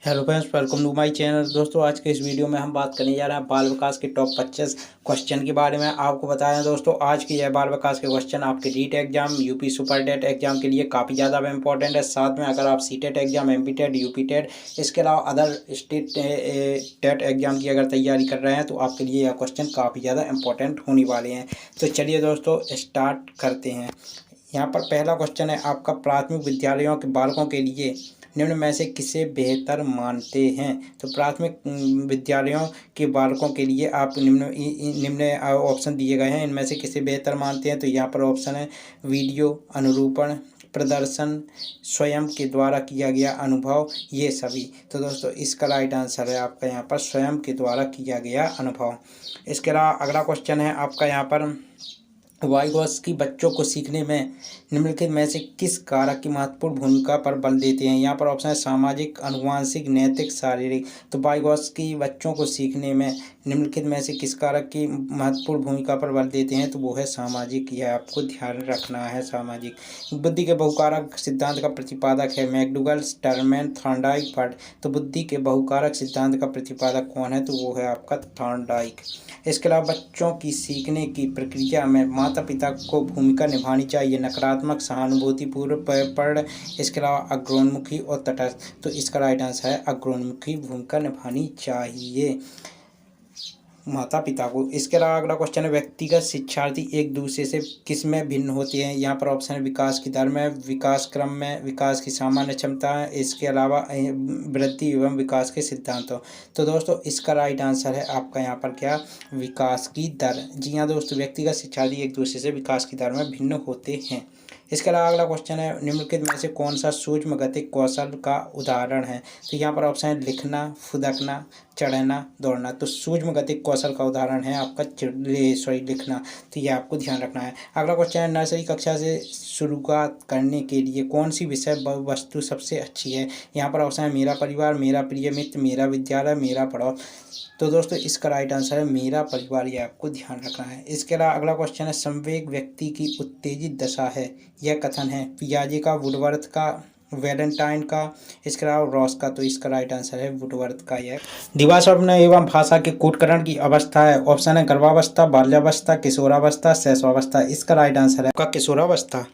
Hello friends, welcome to my channel. दोस्तों, आज के इस वीडियो में हम बात करने जा रहे हैं बाल विकास के टॉप 25 क्वेश्चन के बारे में। आपको बताया दोस्तों, आज की यह बाल विकास के क्वेश्चन आपके REET exam, UP super TET exam के लिए काफ़ी ज़्यादा इंपॉर्टेंट है। साथ में अगर आप C TET exam, MP TET, UP TET, इसके अलावा अदर स्टेट टेट एग्जाम की अगर तैयारी कर रहे हैं तो आपके लिए यह क्वेश्चन काफ़ी ज़्यादा इंपॉर्टेंट होने वाले हैं। तो चलिए दोस्तों, स्टार्ट करते हैं। यहाँ पर पहला क्वेश्चन है आपका, प्राथमिक विद्यालयों के बालकों के लिए निम्न में से किसे बेहतर मानते हैं। तो प्राथमिक विद्यालयों के बालकों के लिए आप निम्न ऑप्शन दिए गए हैं, इनमें से किसे बेहतर मानते हैं। तो यहाँ पर ऑप्शन है वीडियो, अनुरूपण, प्रदर्शन, स्वयं के द्वारा किया गया अनुभव, ये सभी। तो दोस्तों, इसका राइट आंसर है आपका यहाँ पर स्वयं के द्वारा किया गया अनुभव। इसके अलावा अगला क्वेश्चन है आपका यहाँ पर, वाइगॉस्की बच्चों को सीखने में निम्नलिखित में से किस कारक की महत्वपूर्ण भूमिका पर बल देते हैं। यहाँ पर ऑप्शन है सामाजिक, आनुवंशिक, नैतिक, शारीरिक। तो वाइगॉस्की बच्चों को सीखने में निम्नलिखित में से किस कारक की महत्वपूर्ण भूमिका पर बल देते हैं। तो वो है सामाजिक। यह आपको ध्यान रखना है, सामाजिक। बुद्धि के बहुकारक सिद्धांत का प्रतिपादक है मैकडूगल, टर्मेन, थॉर्नडाइक, फर्ड। तो बुद्धि के बहुकारक सिद्धांत का प्रतिपादक कौन है। तो वो है आपका थॉर्नडाइक। इसके अलावा बच्चों की सीखने की प्रक्रिया में माता पिता को भूमिका निभानी चाहिए, नकारात्मक, सहानुभूतिपूर्ण, इसके अलावा अग्रोन्मुखी और तटस्थ। तो इसका राइट आंसर है अग्रोन्मुखी भूमिका निभानी चाहिए माता पिता को। इसके अलावा अगला क्वेश्चन है, व्यक्तिगत शिक्षार्थी एक दूसरे से किस में भिन्न होते हैं। यहाँ पर ऑप्शन है विकास की दर में, विकास क्रम में, विकास की सामान्य क्षमता है, इसके अलावा वृद्धि एवं विकास के सिद्धांतों। तो दोस्तों, इसका राइट आंसर है आपका यहाँ पर क्या, विकास की दर। जी हाँ दोस्तों, व्यक्तिगत शिक्षार्थी एक दूसरे से विकास की दर में भिन्न होते हैं। इसके अलावा अगला क्वेश्चन है, निम्नलिखित में से कौन सा सूक्ष्म गतिक कौशल का उदाहरण है। तो यहाँ पर ऑप्शन है लिखना, फुदकना, चढ़ना, दौड़ना। तो सूक्ष्म गतिक कौशल का उदाहरण है आपका लिखना। तो ये आपको ध्यान रखना है। अगला क्वेश्चन है, नर्सरी कक्षा से शुरुआत करने के लिए कौन सी विषय वस्तु सबसे अच्छी है। यहाँ पर ऑप्शन है मेरा परिवार, मेरा प्रिय मित्र, मेरा विद्यालय, मेरा पड़ोस। तो दोस्तों, इसका राइट आंसर है मेरा परिवार। ये आपको ध्यान रखना है। इसके अलावा अगला क्वेश्चन है, संवेग व्यक्ति की उत्तेजित दशा है। यह कथन है पियाजे का, वुडवर्थ का, वैलेंटाइन का, इसके अलावा रॉस का। तो इसका राइट आंसर है वुडवर्थ का। यह दिवा स्वप्न एवं भाषा के कूटकरण की अवस्था है। ऑप्शन है गर्भावस्था, बाल्यावस्था, किशोरावस्था, शैशवावस्था। इसका राइट आंसर है आपका किशोरावस्था।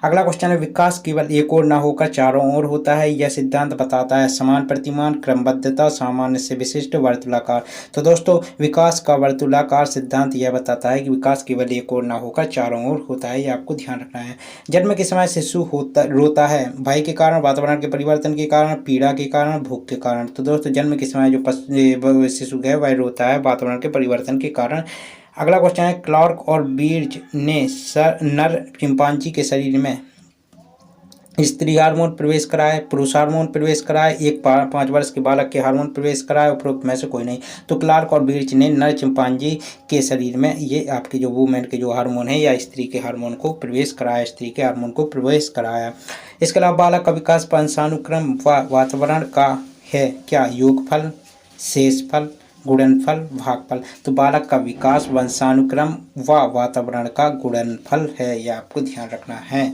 अगला क्वेश्चन है, विकास केवल एक ओर न होकर चारों ओर होता है। यह सिद्धांत बताता है समान प्रतिमान, क्रमबद्धता, सामान्य से विशिष्ट, वर्तुलाकार। तो दोस्तों, विकास का वर्तुलाकार सिद्धांत यह बताता है कि विकास केवल एक ओर न होकर चारों ओर होता है। यह आपको ध्यान रखना है। जन्म के समय शिशु रोता है, भय के कारण, वातावरण के परिवर्तन के कारण, पीड़ा के कारण, भूख के कारण। तो दोस्तों, जन्म के समय जो शिशु है वह रोता है वातावरण के परिवर्तन के कारण। अगला क्वेश्चन है, क्लार्क और बीर्ज ने नर चिंपांजी के शरीर में स्त्री हार्मोन प्रवेश कराए, पुरुष हार्मोन प्रवेश कराए, एक 5 वर्ष के बालक के हार्मोन प्रवेश कराए, उपरोक्त में से कोई नहीं। तो क्लार्क और बीर्ज ने नर चिंपांजी के शरीर में ये आपके जो वुमेन के जो हार्मोन है या स्त्री के हार्मोन को प्रवेश कराया, स्त्री के हार्मोन को प्रवेश कराया। इसके अलावा बालक का विकास वंशानुक्रम व वातावरण का है क्या, योगफल, शेषफल, गुणनफल, भागफल। तो बालक का विकास वंशानुक्रम व वातावरण का गुणनफल है। यह आपको ध्यान रखना है।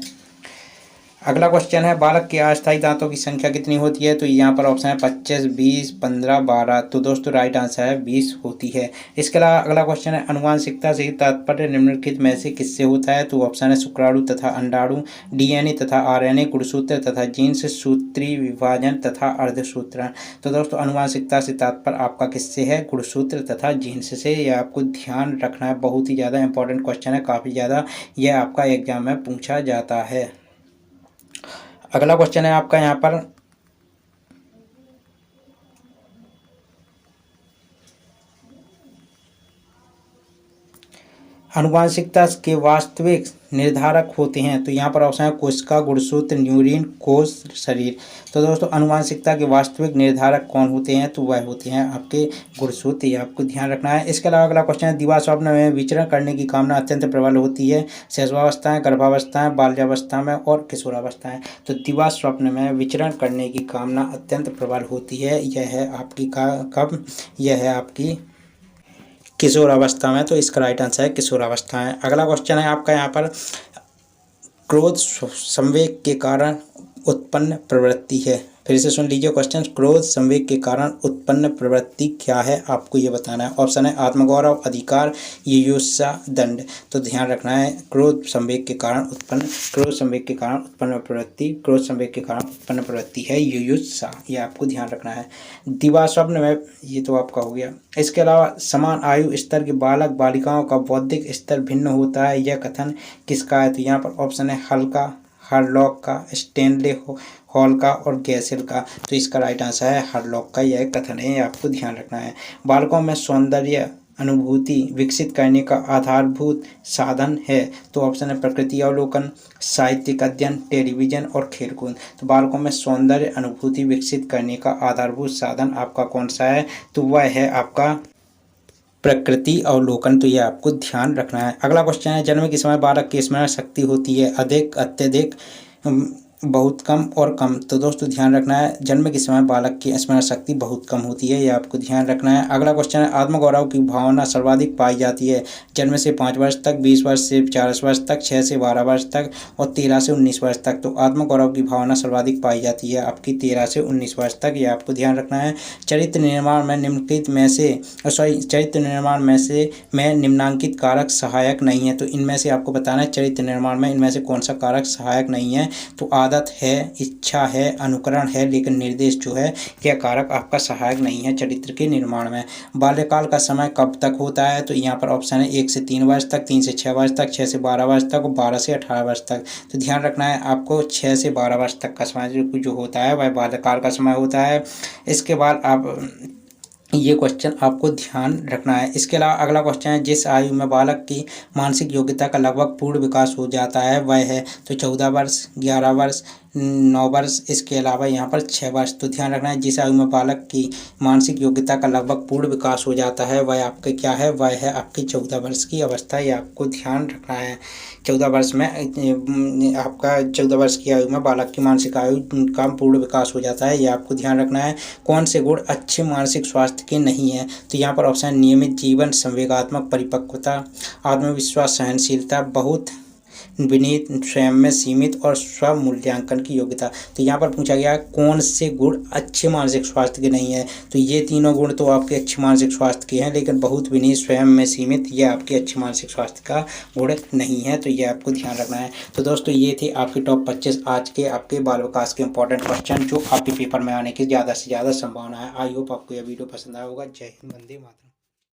अगला क्वेश्चन है, बालक के अस्थायी दांतों की संख्या कितनी होती है। तो यहाँ पर ऑप्शन है 25, 20, 15, 12। तो दोस्तों, राइट आंसर है 20 होती है। इसके अलावा अगला क्वेश्चन है, अनुवांशिकता से तात्पर्य निम्नलिखित में से किससे होता है। तो ऑप्शन है शुक्राणु तथा अंडाणु, डीएनए तथा आरएनए, गुणसूत्र तथा जीन्स, सूत्री विभाजन तथा अर्धसूत्रण। तो दोस्तों, अनुवांशिकता से तात्पर्य आपका किससे है, गुणसूत्र तथा जीन्स से। यह आपको ध्यान रखना है, बहुत ही ज़्यादा इंपॉर्टेंट क्वेश्चन है, काफ़ी ज़्यादा यह आपका एग्जाम में पूछा जाता है। अगला क्वेश्चन है आपका यहाँ पर, अनुवांशिकता के वास्तविक निर्धारक होते हैं। तो यहाँ पर ऑप्शन है कोशिका, गुणसूत्र, न्यूरॉन, कोश, शरीर। तो दोस्तों, अनुवांशिकता के वास्तविक निर्धारक कौन होते हैं। तो वह होते हैं आपके गुणसूत्र। ये आपको ध्यान रखना है। इसके अलावा अगला क्वेश्चन है, दिवा स्वप्न में विचरण करने की कामना अत्यंत प्रबल होती है। शैशवावस्था, गर्भावस्था, बाल्यावस्था में और किशोरावस्था है। तो दिवा स्वप्न में विचरण करने की कामना अत्यंत प्रबल होती है। यह है आपकी कब, यह है आपकी किशोरावस्था में। तो इसका राइट आंसर है किशोरावस्था है। अगला क्वेश्चन है आपका यहाँ पर, क्रोध संवेग के कारण उत्पन्न प्रवृत्ति है। फिर से सुन लीजिए क्वेश्चन। क्रोध संवेग के कारण उत्पन्न प्रवृत्ति क्या है, आपको ये बताना है। ऑप्शन है आत्मगौरव, अधिकार, युयुत्सा, दंड। तो ध्यान रखना है क्रोध संवेग के कारण उत्पन्न प्रवृत्ति, क्रोध संवेग के कारण उत्पन्न प्रवृत्ति है युयुत्सा, ये आपको ध्यान रखना है। दिवा स्वप्न में, ये तो आपका हो गया। इसके अलावा समान आयु स्तर के बालक बालिकाओं का बौद्धिक स्तर भिन्न होता है, यह कथन किसका है। तो यहाँ पर ऑप्शन है हल्का, हरलॉक का, स्टेनले हॉल का और गैसेल का। तो इसका राइट आंसर है हरलॉक का, यह कथन है, आपको ध्यान रखना है। बालकों में सौंदर्य अनुभूति विकसित करने का आधारभूत साधन है। तो ऑप्शन है प्रकृति अवलोकन, साहित्यिक अध्ययन, टेलीविजन और खेलकूद। तो बालकों में सौंदर्य अनुभूति विकसित करने का आधारभूत साधन आपका कौन सा है, तो वह है आपका प्रकृति अवलोकन। तो ये आपको ध्यान रखना है। अगला क्वेश्चन है जन्म के समय बालक की स्मरण शक्ति होती है अधिक, अत्यधिक, बहुत कम और कम। तो दोस्तों ध्यान रखना है जन्म के समय बालक की स्मरण शक्ति बहुत कम होती है, ये आपको ध्यान रखना है। अगला क्वेश्चन है आत्मगौरव की भावना सर्वाधिक पाई जाती है जन्म से 5 वर्ष तक, 20 वर्ष से 40 वर्ष तक, 6 से 12 वर्ष तक और 13 से 19 वर्ष तक। तो आत्मगौरव की भावना सर्वाधिक पाई जाती है आपकी 13 से 19 वर्ष तक, ये आपको ध्यान रखना है। चरित्र निर्माण में निम्नलिखित में निम्नांकित कारक सहायक नहीं है। तो इनमें से आपको बताना है चरित्र निर्माण में इनमें से कौन सा कारक सहायक नहीं है। तो आदत है, इच्छा है, अनुकरण है, लेकिन निर्देश जो है क्या कारक आपका सहायक नहीं है चरित्र के निर्माण में। बाल्यकाल का समय कब तक होता है। तो यहाँ पर ऑप्शन है 1 से 3 वर्ष तक, 3 से 6 वर्ष तक, 6 से 12 वर्ष तक और 12 से 18 वर्ष तक। तो ध्यान रखना है आपको 6 से 12 वर्ष तक का समय जो होता है वह बाल्यकाल का समय होता है। इसके बाद आप ये क्वेश्चन आपको ध्यान रखना है। इसके अलावा अगला क्वेश्चन है जिस आयु में बालक की मानसिक योग्यता का लगभग पूर्ण विकास हो जाता है वह है। तो 14 वर्ष, 11 वर्ष, 9 वर्ष, इसके अलावा यहाँ पर 6 वर्ष। तो ध्यान रखना है जिस आयु में बालक की मानसिक योग्यता का लगभग पूर्ण विकास हो जाता है वह आपके क्या है, वह है आपकी 14 वर्ष की अवस्था, ये आपको ध्यान रखना है। 14 वर्ष में आपका 14 वर्ष की आयु में बालक की मानसिक आयु का पूर्ण विकास हो जाता है, ये आपको ध्यान रखना है। कौन से गुण अच्छे मानसिक स्वास्थ्य के नहीं है। तो यहाँ पर ऑप्शन नियमित जीवन, संवेगात्मक परिपक्वता, आत्मविश्वास, सहनशीलता, बहुत विनीत, स्वयं में सीमित और स्वमूल्यांकन की योग्यता। तो यहाँ पर पूछा गया कौन से गुण अच्छे मानसिक स्वास्थ्य के नहीं है। तो ये तीनों गुण तो आपके अच्छे मानसिक स्वास्थ्य के हैं, लेकिन बहुत विनीत, स्वयं में सीमित, ये आपके अच्छे मानसिक स्वास्थ्य का गुण नहीं है। तो ये आपको ध्यान रखना है। तो दोस्तों ये थे आपके टॉप 25 आज के आपके बाल विकास के इंपॉर्टेंट क्वेश्चन जो आपके पेपर में आने की ज़्यादा से ज़्यादा संभावना है। आई होप आपको यह वीडियो पसंद आया होगा। जय हिंद, वंदे मातरम।